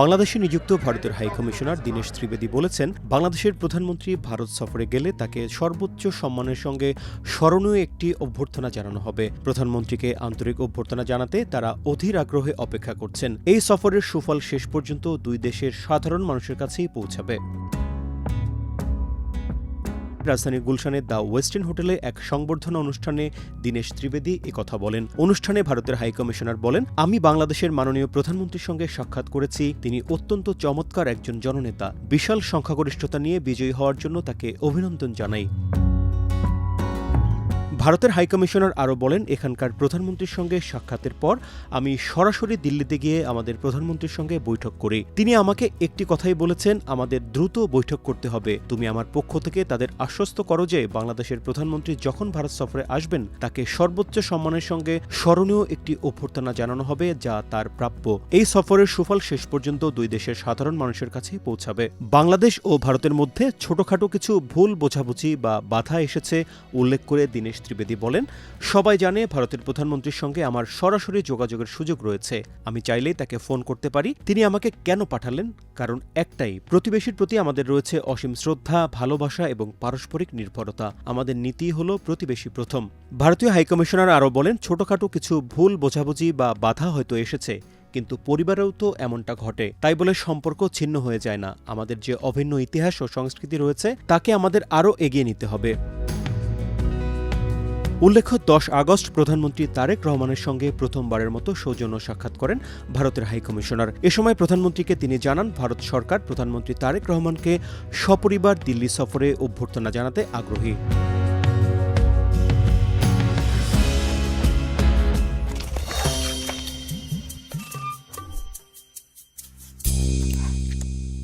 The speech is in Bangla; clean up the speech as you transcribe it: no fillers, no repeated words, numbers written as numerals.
বাংলাদেশে নিযুক্ত ভারতের হাইকমিশনার দীনেশ ত্রিবেদী বলেছেন, বাংলাদেশের প্রধানমন্ত্রী ভারত সফরে গেলে তাকে সর্বোচ্চ সম্মানের সঙ্গে স্মরণীয় একটি অভ্যর্থনা জানানো হবে। প্রধানমন্ত্রীকে আন্তরিক অভ্যর্থনা জানাতে তারা অধীর আগ্রহে অপেক্ষা করছেন। এই সফরের সুফল শেষ পর্যন্ত দুই দেশের সাধারণ মানুষের কাছেই পৌঁছাবে। রাজধানীর গুলশানের দ্য ওয়েস্টার্ন হোটেলে এক সংবর্ধনা অনুষ্ঠানে দীনেশ ত্রিবেদী একথা বলেন। অনুষ্ঠানে ভারতের হাইকমিশনার বলেন, আমি বাংলাদেশের মাননীয় প্রধানমন্ত্রীর সঙ্গে সাক্ষাৎ করেছি। তিনি অত্যন্ত চমৎকার একজন জননেতা। বিশাল সংখ্যাগরিষ্ঠতা নিয়ে বিজয়ী হওয়ার জন্য তাকে অভিনন্দন জানাই। ভারতের হাইকমিশনার আরও বলেন, এখানকার প্রধানমন্ত্রীর সঙ্গে সাক্ষাতের পর আমি সরাসরি দিল্লিতে গিয়ে আমাদের প্রধানমন্ত্রীর সঙ্গে বৈঠক করি। তিনি আমাকে একটি কথাই বলেছেন, আমাদের দ্রুত বৈঠক করতে হবে। তুমি আমার পক্ষ থেকে তাদের আশ্বস্ত করো যে বাংলাদেশের প্রধানমন্ত্রী যখন ভারত সফরে আসবেন তাকে সর্বোচ্চ সম্মানের সঙ্গে স্মরণীয় একটি অভ্যর্থনা জানানো হবে, যা তার প্রাপ্য। এই সফরের সুফল শেষ পর্যন্ত দুই দেশের সাধারণ মানুষের কাছেই পৌঁছাবে। বাংলাদেশ ও ভারতের মধ্যে ছোটখাটো কিছু ভুল বোঝাবুঝি বা বাধা এসেছে উল্লেখ করে দীনেশ ত্রিবেদী বলেন, সবাই জানে ভারতের প্রধানমন্ত্রীর সঙ্গে আমার সরাসরি যোগাযোগের সুযোগ রয়েছে। আমি চাইলেই তাকে ফোন করতে পারি। তিনি আমাকে কেন পাঠালেন? কারণ একটাই, প্রতিবেশীর প্রতি আমাদের রয়েছে অসীম শ্রদ্ধা, ভালোবাসা এবং পারস্পরিক নির্ভরতা। আমাদের নীতি হল প্রতিবেশী প্রথম। ভারতীয় হাইকমিশনার আরও বলেন, ছোটখাটো কিছু ভুল বোঝাবুঝি বা বাধা হয়তো এসেছে, কিন্তু পরিবারেও তো এমনটা ঘটে। তাই বলে সম্পর্ক ছিন্ন হয়ে যায় না। আমাদের যে অভিন্ন ইতিহাস ও সংস্কৃতি রয়েছে তাকে আমাদের আরও এগিয়ে নিতে হবে। উল্লেখ্য, 10 আগস্ট প্রধানমন্ত্রী তারেক রহমানের সঙ্গে প্রথমবারের মতো সৌজন্য সাক্ষাৎ করেন ভারতের হাইকমিশনার। এ সময় প্রধানমন্ত্রীকে তিনি জানান, ভারত সরকার প্রধানমন্ত্রী তারেক রহমানকে সপরিবার দিল্লি সফরে অভ্যর্থনা জানাতে আগ্রহী।